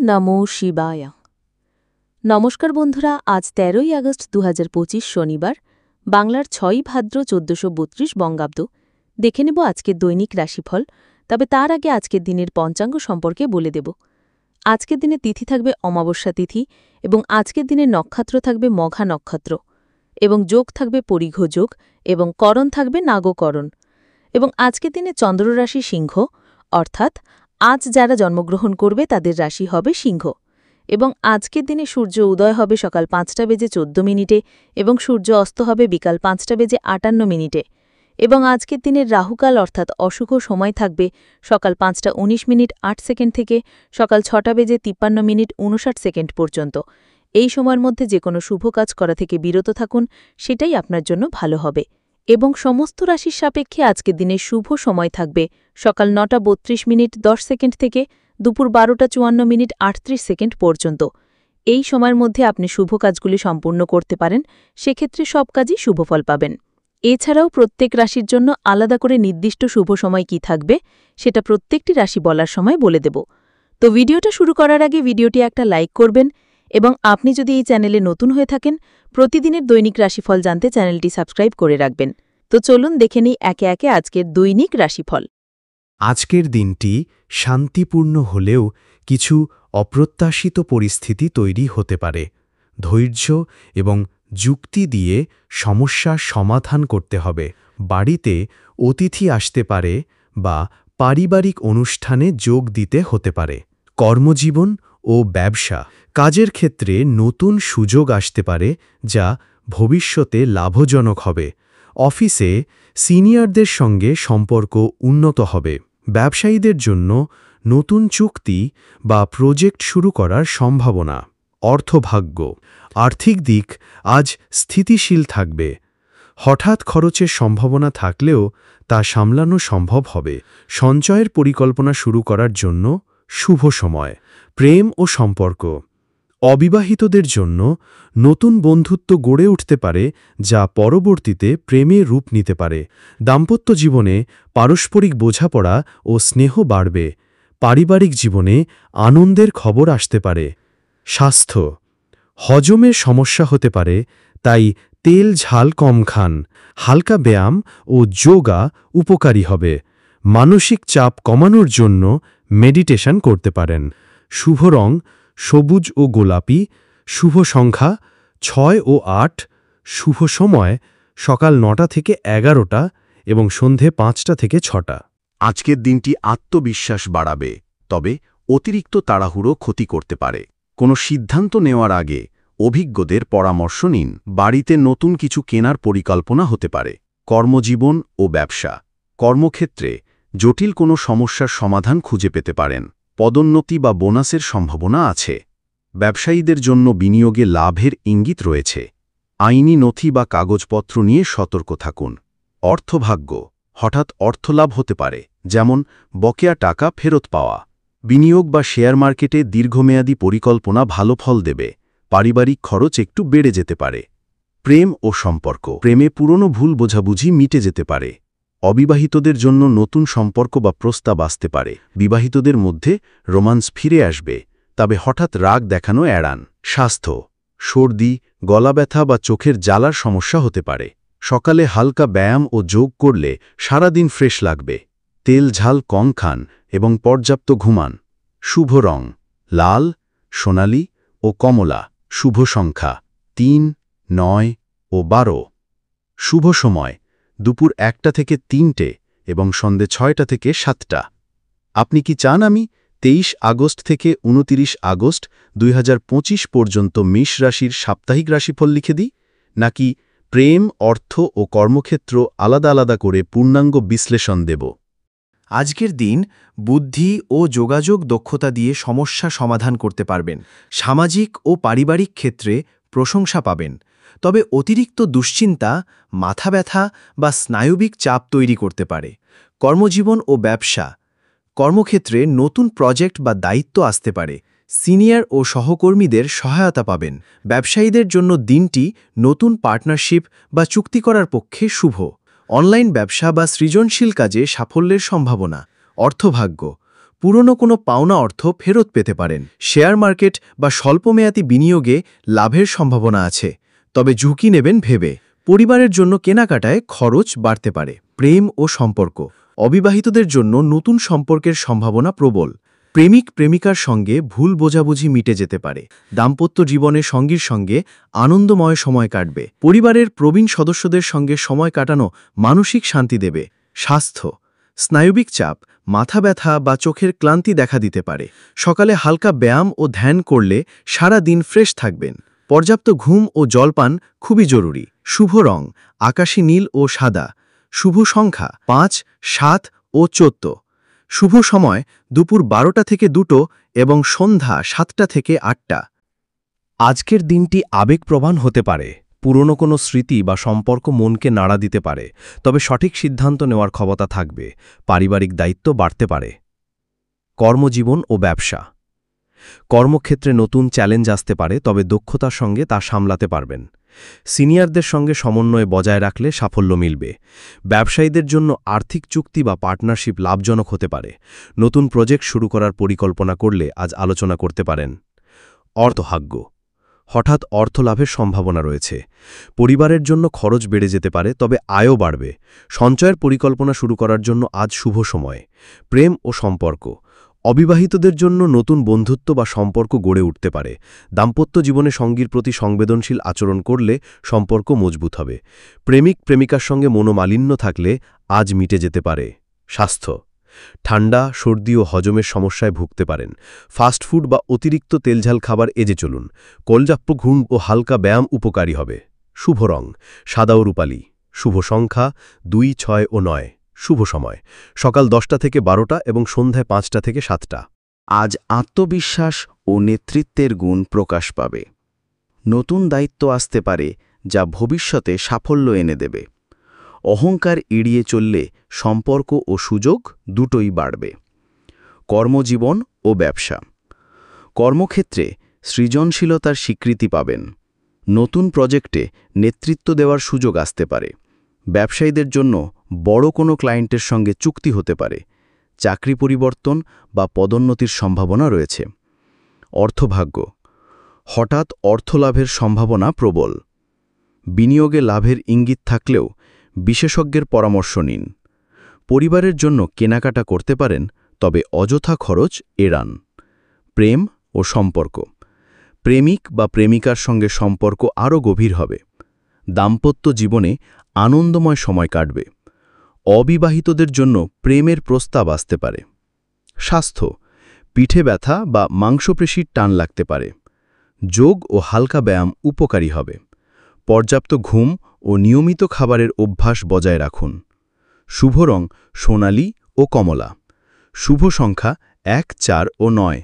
নমো শিবায়। নমস্কার বন্ধুরা, আজ ১৩ই আগস্ট ২০২৫ শনিবার, বাংলার ৬ই ভাদ্র ১৪৩২ বঙ্গাব্দ। দেখে নেব আজকের দৈনিক রাশিফল। তবে তার আগে আজকের দিনের পঞ্চাঙ্গ সম্পর্কে বলে দেব। আজকের দিনে তিথি থাকবে অমাবস্যা তিথি এবং আজকের দিনের নক্ষত্র থাকবে মঘা নক্ষত্র এবং যোগ থাকবে পরিঘ যোগ এবং করণ থাকবে নাগকরণ। এবং আজকের দিনে চন্দ্ররাশি সিংহ, অর্থাৎ আজ যারা জন্মগ্রহণ করবে তাদের রাশি হবে সিংহ। এবং আজকের দিনে সূর্য উদয় হবে সকাল ৫টা বেজে ১৪ মিনিটে এবং সূর্য অস্ত হবে বিকাল ৫টা বেজে ৫৮ মিনিটে। এবং আজকের দিনের রাহুকাল অর্থাৎ অশুভ সময় থাকবে সকাল ৫টা ১৯ মিনিট ৮ সেকেন্ড থেকে সকাল ৬টা বেজে ৫৩ মিনিট ৫৯ সেকেন্ড পর্যন্ত। এই সময়ের মধ্যে যে কোনো শুভ কাজ করা থেকে বিরত থাকুন, সেটাই আপনার জন্য ভালো হবে। এবং সমস্ত রাশির সাপেক্ষে আজকের দিনে শুভ সময় থাকবে সকাল ৯টা ৩২ মিনিট ১০ সেকেন্ড থেকে দুপুর ১২টা ৫৪ মিনিট ৩৮ সেকেন্ড পর্যন্ত। এই সময়ের মধ্যে আপনি শুভ কাজগুলি সম্পূর্ণ করতে পারেন, সেক্ষেত্রে সব কাজই শুভফল পাবেন। এছাড়াও প্রত্যেক রাশির জন্য আলাদা করে নির্দিষ্ট শুভ সময় কী থাকবে, সেটা প্রত্যেকটি রাশি বলার সময় বলে দেব। তো ভিডিওটা শুরু করার আগে ভিডিওটি একটা লাইক করবেন এবং আপনি যদি এই চ্যানেলে নতুন হয়ে থাকেন, প্রতিদিনের দৈনিক রাশিফল জানতে চ্যানেলটি সাবস্ক্রাইব করে রাখবেন। তো চলুন দেখে নিই একে একে আজকের দৈনিক রাশিফল। আজকের দিনটি শান্তিপূর্ণ হলেও কিছু অপ্রত্যাশিত পরিস্থিতি তৈরি হতে পারে। ধৈর্য এবং যুক্তি দিয়ে সমস্যার সমাধান করতে হবে। বাড়িতে অতিথি আসতে পারে বা পারিবারিক অনুষ্ঠানে যোগ দিতে হতে পারে। কর্মজীবন ও ব্যবসা, কাজের ক্ষেত্রে নতুন সুযোগ আসতে পারে যা ভবিষ্যতে লাভজনক হবে। অফিসে সিনিয়রদের সঙ্গে সম্পর্ক উন্নত হবে। ব্যবসায়ীদের জন্য নতুন চুক্তি বা প্রজেক্ট শুরু করার সম্ভাবনা। অর্থভাগ্য, আর্থিক দিক আজ স্থিতিশীল থাকবে। হঠাৎ খরচের সম্ভাবনা থাকলেও তা সামলানো সম্ভব হবে। সঞ্চয়ের পরিকল্পনা শুরু করার জন্য শুভ সময়। প্রেম ও সম্পর্ক, অবিবাহিতদের জন্য নতুন বন্ধুত্ব গড়ে উঠতে পারে যা পরবর্তীতে প্রেমে রূপ নিতে পারে। দাম্পত্য জীবনে পারস্পরিক বোঝাপড়া ও স্নেহ বাড়বে। পারিবারিক জীবনে আনন্দের খবর আসতে পারে। স্বাস্থ্য, হজমের সমস্যা হতে পারে, তাই তেল ঝাল কম খান। হালকা ব্যায়াম ও যোগা উপকারী হবে। মানসিক চাপ কমানোর জন্য মেডিটেশন করতে পারেন। শুভ রং সবুজ ও গোলাপি। শুভ সংখ্যা ৬ ও ৮। শুভ সময় সকাল ৯টা থেকে ১১টা এবং সন্ধে ৫টা থেকে ৬টা। আজকের দিনটি আত্মবিশ্বাস বাড়াবে, তবে অতিরিক্ত তাড়াহুড়ো ক্ষতি করতে পারে। কোনো সিদ্ধান্ত নেওয়ার আগে অভিজ্ঞদের পরামর্শ নিন। বাড়িতে নতুন কিছু কেনার পরিকল্পনা হতে পারে। কর্মজীবন ও ব্যবসা, কর্মক্ষেত্রে জটিল কোনো সমস্যার সমাধান খুঁজে পেতে পারেন। পদোন্নতি বা বোনাসের সম্ভাবনা আছে। ব্যবসায়ীদের জন্য বিনিয়োগে লাভের ইঙ্গিত রয়েছে। আইনি নথি বা কাগজপত্র নিয়ে সতর্ক থাকুন। অর্থভাগ্য, হঠাৎ অর্থলাভ হতে পারে, যেমন বকেয়া টাকা ফেরত পাওয়া। বিনিয়োগ বা শেয়ার মার্কেটে দীর্ঘমেয়াদী পরিকল্পনা ভালো ফল দেবে। পারিবারিক খরচ একটু বেড়ে যেতে পারে। প্রেম ও সম্পর্ক, প্রেমে পুরনো ভুল বোঝাবুঝি মিটে যেতে পারে। অবিবাহিতদের জন্য নতুন সম্পর্ক বা প্রস্তাব আসতে পারে। বিবাহিতদের মধ্যে রোমান্স ফিরে আসবে, তবে হঠাৎ রাগ দেখানো এড়ান। স্বাস্থ্য, সর্দি, গলা ব্যথা বা চোখের জ্বালার সমস্যা হতে পারে। সকালে হালকা ব্যায়াম ও যোগ করলে সারাদিন ফ্রেশ লাগবে। তেল ঝাল কম খান এবং পর্যাপ্ত ঘুমান। শুভ রং লাল, সোনালি ও কমলা। শুভ সংখ্যা ৩, ৯ ও ১২। শুভ সময় দুপুর ১টা থেকে ৩টে এবং সন্ধে ৬টা থেকে ৭টা। আপনি কি চান আমি ২৩ আগস্ট থেকে ২৯ আগস্ট ২০২৫ পর্যন্ত মেষ রাশির সাপ্তাহিক রাশিফল লিখে দিই, নাকি প্রেম, অর্থ ও কর্মক্ষেত্র আলাদা আলাদা করে পূর্ণাঙ্গ বিশ্লেষণ দেব? আজকের দিন বুদ্ধি ও যোগাযোগ দক্ষতা দিয়ে সমস্যা সমাধান করতে পারবেন। সামাজিক ও পারিবারিক ক্ষেত্রে প্রশংসা পাবেন, তবে অতিরিক্ত দুশ্চিন্তা মাথা ব্যথা বা স্নায়বিক চাপ তৈরি করতে পারে। কর্মজীবন ও ব্যবসা, কর্মক্ষেত্রে নতুন প্রজেক্ট বা দায়িত্ব আসতে পারে। সিনিয়র ও সহকর্মীদের সহায়তা পাবেন। ব্যবসায়ীদের জন্য দিনটি নতুন পার্টনারশিপ বা চুক্তি করার পক্ষে শুভ। অনলাইন ব্যবসা বা সৃজনশীল কাজে সাফল্যের সম্ভাবনা। অর্থভাগ্য, পুরনো কোনো পাওনা অর্থ ফেরত পেতে পারেন। শেয়ার মার্কেট বা স্বল্পমেয়াদী বিনিয়োগে লাভের সম্ভাবনা আছে, তবে ঝুঁকি নেবেন ভেবে। পরিবারের জন্য কেনাকাটায় খরচ বাড়তে পারে। প্রেম ও সম্পর্ক, অবিবাহিতদের জন্য নতুন সম্পর্কের সম্ভাবনা প্রবল। প্রেমিক প্রেমিকার সঙ্গে ভুল বোঝাবুঝি মিটে যেতে পারে। দাম্পত্য জীবনে সঙ্গীর সঙ্গে আনন্দময় সময় কাটবে। পরিবারের প্রবীণ সদস্যদের সঙ্গে সময় কাটানো মানসিক শান্তি দেবে। স্বাস্থ্য, স্নায়বিক চাপ, মাথা ব্যথা বা চোখের ক্লান্তি দেখা দিতে পারে। সকালে হালকা ব্যায়াম ও ধ্যান করলে সারা দিন ফ্রেশ থাকবেন। পর্যাপ্ত ঘুম ও জলপান খুবই জরুরি। শুভ রং আকাশী নীল ও সাদা। শুভ সংখ্যা 5, 7 ও 14। শুভ সময় দুপুর 12টা থেকে 2টো এবং সন্ধ্যা 7টা থেকে 8টা। আজকের দিনটি আবেগপ্রবণ হতে পারে। পুরনো কোনো স্মৃতি বা সম্পর্ক মনকে নাড়া দিতে পারে, তবে সঠিক সিদ্ধান্ত নেওয়ার ক্ষমতা থাকবে। পারিবারিক দায়িত্ব বাড়তে পারে। কর্মজীবন ও ব্যবসা, কর্মক্ষেত্রে নতুন চ্যালেঞ্জ আসতে পারে, তবে দক্ষতার সঙ্গে তা সামলাতে পারবেন। সিনিয়রদের সঙ্গে সমন্বয় বজায় রাখলে সাফল্য মিলবে। ব্যবসায়ীদের জন্য আর্থিক চুক্তি বা পার্টনারশিপ লাভজনক হতে পারে। নতুন প্রজেক্ট শুরু করার পরিকল্পনা করলে আজ আলোচনা করতে পারেন। অর্থভাগ্য, হঠাৎ অর্থ লাভের সম্ভাবনা রয়েছে। পরিবারের জন্য খরচ বেড়ে যেতে পারে, তবে আয়ও বাড়বে। সঞ্চয়ের পরিকল্পনা শুরু করার জন্য আজ শুভ সময়। প্রেম ও সম্পর্ক, অবিবাহিতদের জন্য নতুন বন্ধুত্ব বা সম্পর্ক গড়ে উঠতে পারে। দাম্পত্য জীবনে সঙ্গীর প্রতি সংবেদনশীল আচরণ করলে সম্পর্ক মজবুত হবে। প্রেমিক প্রেমিকার সঙ্গে মনোমালিন্য থাকলে আজ মিটে যেতে পারে। স্বাস্থ্য, ঠান্ডা, সর্দি ও হজমের সমস্যায় ভুগতে পারেন। ফাস্টফুড বা অতিরিক্ত তেলঝাল খাবার এড়িয়ে চলুন। কলজাপ্য ঘুম ও হালকা ব্যায়াম উপকারী হবে। শুভ রং সাদা ও রূপালী। শুভ সংখ্যা 2, 6 ও 9। শুভ সময় সকাল 10টা থেকে 12টা এবং সন্ধ্যায় 5টা থেকে 7টা। আজ আত্মবিশ্বাস ও নেতৃত্বের গুণ প্রকাশ পাবে। নতুন দায়িত্ব আসতে পারে, যা ভবিষ্যতে সাফল্য এনে দেবে। অহংকার এড়িয়ে চললে সম্পর্ক ও সুযোগ দুটোই বাড়বে। কর্মজীবন ও ব্যবসা, কর্মক্ষেত্রে সৃজনশীলতার স্বীকৃতি পাবেন। নতুন প্রজেক্টে নেতৃত্ব দেওয়ার সুযোগ আসতে পারে। ব্যবসায়ীদের জন্য বড় কোনো ক্লায়েন্টের সঙ্গে চুক্তি হতে পারে। চাকরি পরিবর্তন বা পদোন্নতির সম্ভাবনা রয়েছে। অর্থভাগ্য, হঠাৎ অর্থলাভের সম্ভাবনা প্রবল। বিনিয়োগে লাভের ইঙ্গিত থাকলেও বিশেষজ্ঞের পরামর্শ নিন। পরিবারের জন্য কেনাকাটা করতে পারেন, তবে অযথা খরচ এড়ান। প্রেম ও সম্পর্ক, প্রেমিক বা প্রেমিকার সঙ্গে সম্পর্ক আরও গভীর হবে। দাম্পত্য জীবনে আনন্দময় সময় কাটবে। অবিবাহিতদের জন্য প্রেমের প্রস্তাব আসতে পারে। স্বাস্থ্য, পিঠে ব্যথা বা মাংসপেশির টান লাগতে পারে। যোগ ও হালকা ব্যায়াম উপকারী হবে। পর্যাপ্ত ঘুম ও নিয়মিত খাবারের অভ্যাস বজায় রাখুন। শুভ রং সোনালী ও কমলা। শুভ সংখ্যা 1, 4 ও 9।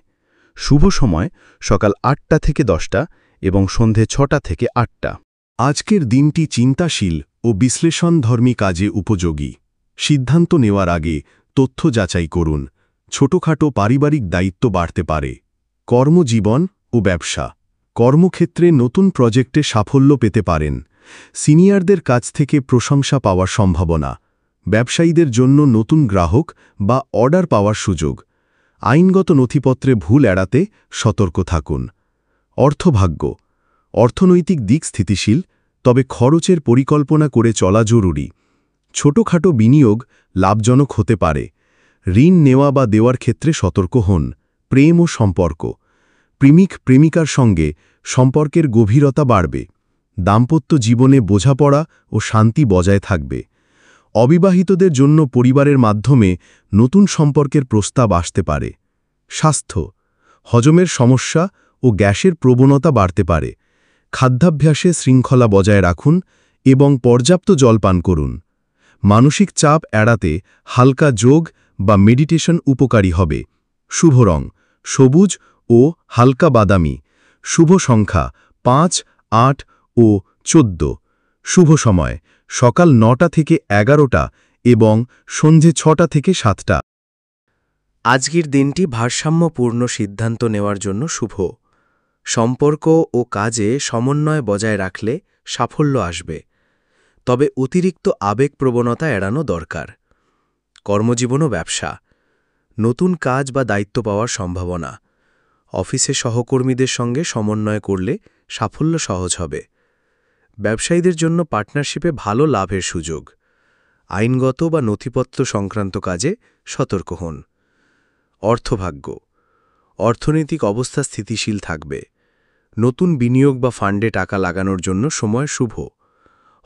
শুভ সময় সকাল 8টা থেকে 10টা এবং সন্ধে 6টা থেকে 8টা। আজকের দিনটি চিন্তাশীল ও বিশ্লেষণধর্মী কাজে উপযোগী। সিদ্ধান্ত নেওয়ার আগে তথ্য যাচাই করুন। ছোটখাটো পারিবারিক দায়িত্ব বাড়তে পারে। কর্মজীবন ও ব্যবসা, কর্মক্ষেত্রে নতুন প্রজেক্টে সাফল্য পেতে পারেন। সিনিয়রদের কাছ থেকে প্রশংসা পাওয়ার সম্ভাবনা। ব্যবসায়ীদের জন্য নতুন গ্রাহক বা অর্ডার পাওয়ার সুযোগ। আইনগত নথিপত্রে ভুল এড়াতে সতর্ক থাকুন। অর্থভাগ্য, অর্থনৈতিক দিক স্থিতিশীল, তবে খরচের পরিকল্পনা করে চলা জরুরি। ছোটখাটো বিনিয়োগ লাভজনক হতে পারে। ঋণ নেওয়া বা দেওয়ার ক্ষেত্রে সতর্ক হন। প্রেম ও সম্পর্ক, প্রেমিক প্রেমিকার সঙ্গে সম্পর্কের গভীরতা বাড়বে। দাম্পত্য জীবনে বোঝাপড়া ও শান্তি বজায় থাকবে। অবিবাহিতদের জন্য পরিবারের মাধ্যমে নতুন সম্পর্কের প্রস্তাব আসতে পারে। স্বাস্থ্য, হজমের সমস্যা ও গ্যাসের প্রবণতা বাড়তে পারে। খাদ্যাভ্যাসে শৃঙ্খলা বজায় রাখুন এবং পর্যাপ্ত জল পান করুন। মানসিক চাপ এড়াতে হালকা যোগ বা মেডিটেশন উপকারী হবে। শুভ রং সবুজ ও হালকা বাদামি। শুভ সংখ্যা 5, 8 ও 14। শুভ সময় সকাল 9টা থেকে 11টা এবং সন্ধে 6টা থেকে 7টা। আজকের দিনটি ভারসাম্যপূর্ণ সিদ্ধান্ত নেওয়ার জন্য শুভ। সম্পর্ক ও কাজে সমন্বয় বজায় রাখলে সাফল্য আসবে, তবে অতিরিক্ত আবেগপ্রবণতা এড়ানো দরকার। কর্মজীবন ও ব্যবসা, নতুন কাজ বা দায়িত্ব পাওয়ার সম্ভাবনা। অফিসে সহকর্মীদের সঙ্গে সমন্বয় করলে সাফল্য সহজ হবে। ব্যবসায়ীদের জন্য পার্টনারশিপে ভালো লাভের সুযোগ। আইনগত বা নথিপত্র সংক্রান্ত কাজে সতর্ক হন। অর্থভাগ্য, অর্থনৈতিক অবস্থা স্থিতিশীল থাকবে। নতুন বিনিয়োগ বা ফান্ডে টাকা লাগানোর জন্য সময় শুভ।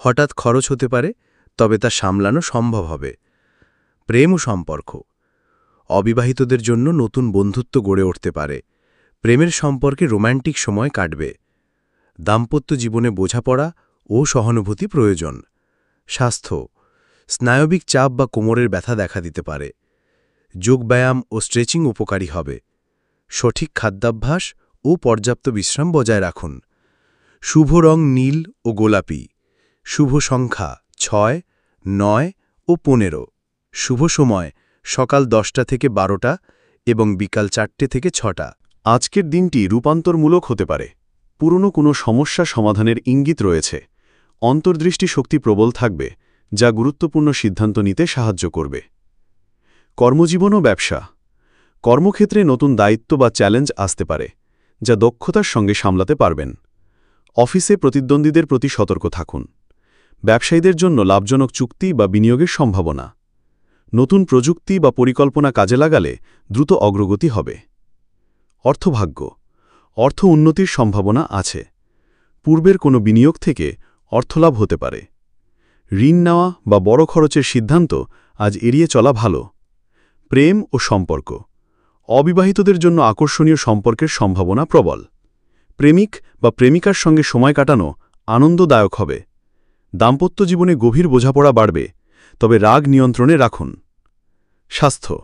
হঠাৎ খরচ হতে পারে, তবে তা সামলানো সম্ভব হবে। প্রেম ও সম্পর্ক, অবিবাহিতদের জন্য নতুন বন্ধুত্ব গড়ে উঠতে পারে। প্রেমের সম্পর্কে রোম্যান্টিক সময় কাটবে। দাম্পত্য জীবনে বোঝাপড়া ও সহানুভূতি প্রয়োজন। স্বাস্থ্য, স্নায়বিক চাপ বা কোমরের ব্যথা দেখা দিতে পারে। যোগব্যায়াম ও স্ট্রেচিং উপকারী হবে। সঠিক খাদ্যাভ্যাস ও পর্যাপ্ত বিশ্রাম বজায় রাখুন। শুভ রং নীল ও গোলাপি। শুভ সংখ্যা 6, 9 ও 15। শুভ সময় সকাল 10টা থেকে 12টা এবং বিকাল 4টে থেকে 6টা। আজকের দিনটি রূপান্তরমূলক হতে পারে। পুরনো কোনো সমস্যা সমাধানের ইঙ্গিত রয়েছে। অন্তর্দৃষ্টি শক্তি প্রবল থাকবে, যা গুরুত্বপূর্ণ সিদ্ধান্ত নিতে সাহায্য করবে। কর্মজীবন ও ব্যবসা, কর্মক্ষেত্রে নতুন দায়িত্ব বা চ্যালেঞ্জ আসতে পারে, যা দক্ষতার সঙ্গে সামলাতে পারবেন। অফিসে প্রতিদ্বন্দ্বীদের প্রতি সতর্ক থাকুন। ব্যবসায়ীদের জন্য লাভজনক চুক্তি বা বিনিয়োগের সম্ভাবনা। নতুন প্রযুক্তি বা পরিকল্পনা কাজে লাগালে দ্রুত অগ্রগতি হবে। অর্থভাগ্য, অর্থ উন্নতির সম্ভাবনা আছে। পূর্বের কোনো বিনিয়োগ থেকে অর্থলাভ হতে পারে। ঋণ নেওয়া বা বড় খরচের সিদ্ধান্ত আজ এড়িয়ে চলা ভালো। প্রেম ও সম্পর্ক, অবিবাহিতদের জন্য আকর্ষণীয় সম্পর্কের সম্ভাবনা প্রবল। প্রেমিক বা প্রেমিকার সঙ্গে সময় কাটানো আনন্দদায়ক হবে। দাম্পত্য জীবনে গভীর বোঝাপড়া বাড়বে, তবে রাগ নিয়ন্ত্রণে রাখুন। স্বাস্থ্য,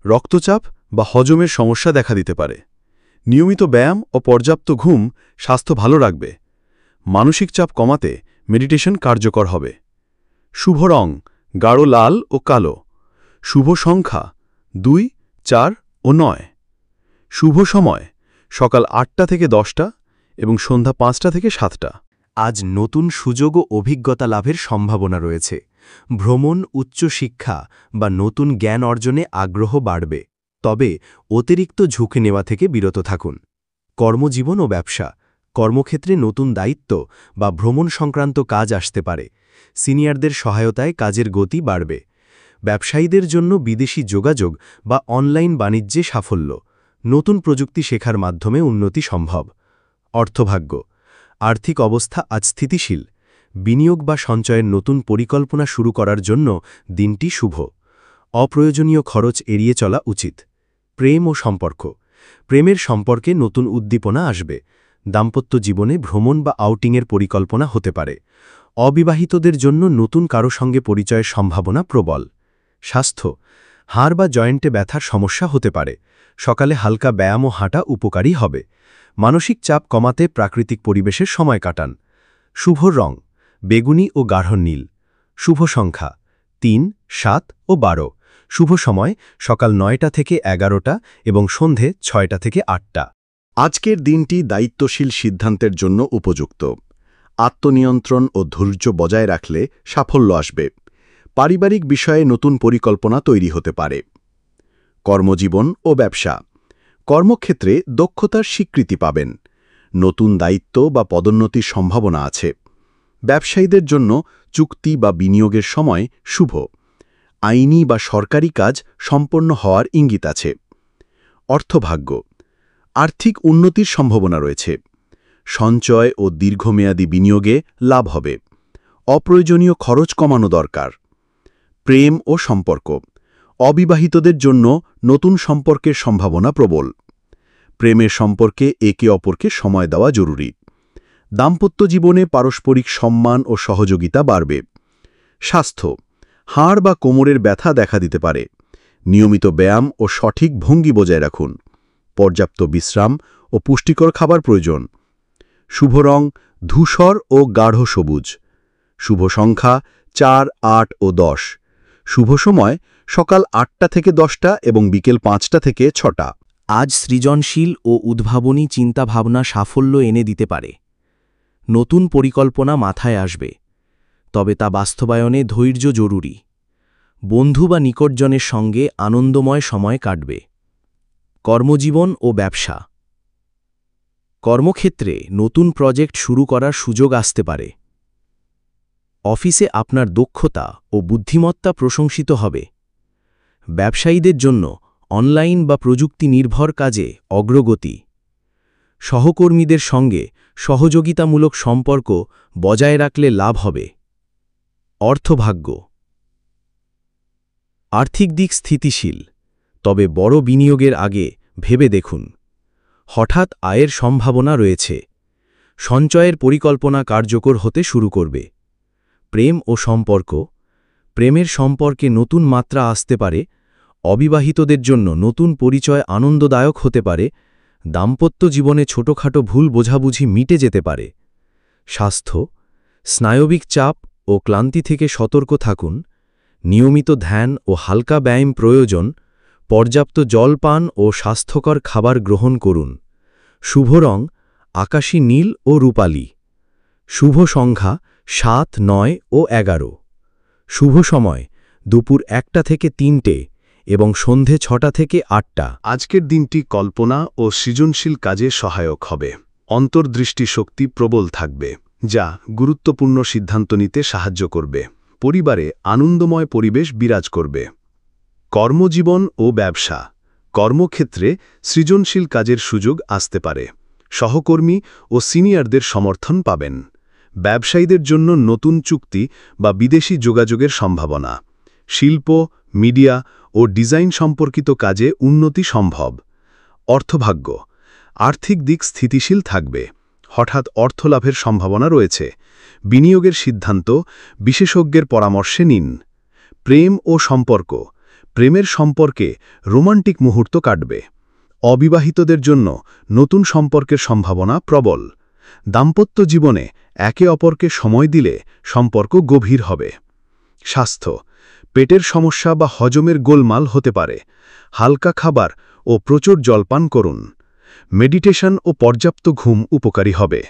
রক্তচাপ বা হজমের সমস্যা দেখা দিতে পারে। নিয়মিত ব্যায়াম ও পর্যাপ্ত ঘুম স্বাস্থ্য ভালো রাখবে। মানসিক চাপ কমাতে মেডিটেশন কার্যকর হবে। শুভ রং গাঢ় লাল ও কালো। শুভ সংখ্যা 2, 4 ও 9। শুভ সময় সকাল 8টা থেকে 10টা এবং সন্ধ্যা 5টা থেকে 7টা। আজ নতুন সুযোগ ও অভিজ্ঞতা লাভের সম্ভাবনা রয়েছে। ভ্রমণ, উচ্চশিক্ষা বা নতুন জ্ঞান অর্জনে আগ্রহ বাড়বে। তবে অতিরিক্ত ঝুঁকি নেওয়া থেকে বিরত থাকুন। কর্মজীবন ও ব্যবসা, কর্মক্ষেত্রে নতুন দায়িত্ব বা ভ্রমণ সংক্রান্ত কাজ আসতে পারে। সিনিয়রদের সহায়তায় কাজের গতি বাড়বে। ব্যবসায়ীদের জন্য বিদেশি যোগাযোগ বা অনলাইন বাণিজ্যে সাফল্য। নতুন প্রযুক্তি শেখার মাধ্যমে উন্নতি সম্ভব। অর্থভাগ্য, আর্থিক অবস্থা আজ স্থিতিশীল। বিনিয়োগ বা সঞ্চয়ের নতুন পরিকল্পনা শুরু করার জন্য দিনটি শুভ। অপ্রয়োজনীয় খরচ এড়িয়ে চলা উচিত। প্রেম ও সম্পর্ক, প্রেমের সম্পর্কে নতুন উদ্দীপনা আসবে। দাম্পত্য জীবনে ভ্রমণ বা আউটিংয়ের পরিকল্পনা হতে পারে। অবিবাহিতদের জন্য নতুন কারো সঙ্গে পরিচয়ের সম্ভাবনা প্রবল। স্বাস্থ্য, হাড় বা জয়েন্টে ব্যথার সমস্যা হতে পারে। সকালে হালকা ব্যায়াম ও হাঁটা উপকারী হবে। মানসিক চাপ কমাতে প্রাকৃতিক পরিবেশের সময় কাটান। শুভ রং বেগুনি ও গাঢ় নীল। শুভ সংখ্যা 3, 7 ও 12। শুভ সময় সকাল 9টা থেকে 11টা এবং সন্ধে 6টা থেকে 8টা। আজকের দিনটি দায়িত্বশীল সিদ্ধান্তের জন্য উপযুক্ত। আত্মনিয়ন্ত্রণ ও ধৈর্য বজায় রাখলে সাফল্য আসবে। পারিবারিক বিষয়ে নতুন পরিকল্পনা তৈরি হতে পারে। কর্মজীবন ও ব্যবসা, কর্মক্ষেত্রে দক্ষতার স্বীকৃতি পাবেন। নতুন দায়িত্ব বা পদোন্নতির সম্ভাবনা আছে। ব্যবসায়ীদের জন্য চুক্তি বা বিনিয়োগের সময় শুভ। আইনি বা সরকারি কাজ সম্পন্ন হওয়ার ইঙ্গিত আছে। অর্থভাগ্য, আর্থিক উন্নতির সম্ভাবনা রয়েছে। সঞ্চয় ও দীর্ঘমেয়াদী বিনিয়োগে লাভ হবে। অপ্রয়োজনীয় খরচ কমানো দরকার। প্রেম ও সম্পর্ক, অবিবাহিতদের জন্য নতুন সম্পর্কের সম্ভাবনা প্রবল। প্রেমের সম্পর্কে একে অপরকে সময় দেওয়া জরুরি। দাম্পত্য জীবনে পারস্পরিক সম্মান ও সহযোগিতা বাড়বে। স্বাস্থ্য, হাড় বা কোমরের ব্যথা দেখা দিতে পারে। নিয়মিত ব্যায়াম ও সঠিক ভঙ্গি বজায় রাখুন। পর্যাপ্ত বিশ্রাম ও পুষ্টিকর খাবার প্রয়োজন। শুভ রং ধূসর ও গাঢ় সবুজ। শুভ সংখ্যা 4, 8 ও 10। শুভ সময় সকাল 8টা থেকে 10টা এবং বিকেল 5টা থেকে 6টা। আজ সৃজনশীল ও উদ্ভাবনী চিন্তাভাবনা সাফল্য এনে দিতে পারে। নতুন পরিকল্পনা মাথায় আসবে, তবে তা বাস্তবায়নে ধৈর্য জরুরি। বন্ধু বা নিকটজনের সঙ্গে আনন্দময় সময় কাটবে। কর্মজীবন ও ব্যবসা। কর্মক্ষেত্রে নতুন প্রজেক্ট শুরু করার সুযোগ আসতে পারে। অফিসে আপনার দক্ষতা ও বুদ্ধিমত্তা প্রশংসিত হবে। ব্যবসায়ীদের জন্য অনলাইন বা প্রযুক্তি নির্ভর কাজে অগ্রগতি। সহকর্মীদের সঙ্গে সহযোগিতামূলক সম্পর্ক বজায় রাখলে লাভ হবে। অর্থভাগ্য। আর্থিক দিক স্থিতিশীল, তবে বড় বিনিয়োগের আগে ভেবে দেখুন। হঠাৎ আয়ের সম্ভাবনা রয়েছে। সঞ্চয়ের পরিকল্পনা কার্যকর হতে শুরু করবে। প্রেম ও সম্পর্ক। প্রেমের সম্পর্কে নতুন মাত্রা আসতে পারে। অবিবাহিতদের জন্য নতুন পরিচয় আনন্দদায়ক হতে পারে। দাম্পত্য জীবনে ছোটখাটো ভুল বোঝাবুঝি মিটে যেতে পারে। স্বাস্থ্য। স্নায়বিক চাপ ও ক্লান্তি থেকে সতর্ক থাকুন। নিয়মিত ধ্যান ও হালকা ব্যায়াম প্রয়োজন। পর্যাপ্ত জল পান ও স্বাস্থ্যকর খাবার গ্রহণ করুন। শুভ রং আকাশী নীল ও রূপালী। শুভ সংখ্যা 7, 9 ও 11। শুভ সময় দুপুর 1টা থেকে 3টে এবং সন্ধে 6টা থেকে 8টা। আজকের দিনটি কল্পনা ও সৃজনশীল কাজে সহায়ক হবে। অন্তর্দৃষ্টি শক্তি প্রবল থাকবে, যা গুরুত্বপূর্ণ সিদ্ধান্ত নিতে সাহায্য করবে। পরিবারে আনন্দময় পরিবেশ বিরাজ করবে। কর্মজীবন ও ব্যবসা। কর্মক্ষেত্রে সৃজনশীল কাজের সুযোগ আসতে পারে। সহকর্মী ও সিনিয়রদের সমর্থন পাবেন। ব্যবসায়ীদের জন্য নতুন চুক্তি বা বিদেশি যোগাযোগের সম্ভাবনা। শিল্প, মিডিয়া ও ডিজাইন সম্পর্কিত কাজে উন্নতি সম্ভব। অর্থভাগ্য। আর্থিক দিক স্থিতিশীল থাকবে। হঠাৎ অর্থলাভের সম্ভাবনা রয়েছে। বিনিয়োগের সিদ্ধান্ত বিশেষজ্ঞের পরামর্শে নিন। প্রেম ও সম্পর্ক। প্রেমের সম্পর্কে রোমান্টিক মুহূর্ত কাটবে। অবিবাহিতদের জন্য নতুন সম্পর্কের সম্ভাবনা প্রবল। দাম্পত্য জীবনে একে অপরকে সময় দিলে সম্পর্ক গভীর হবে। স্বাস্থ্য। পেটের সমস্যা বা হজমের গোলমাল হতে পারে। হালকা খাবার ও প্রচুর জলপান করুন। মেডিটেশন ও পর্যাপ্ত ঘুম উপকারী হবে।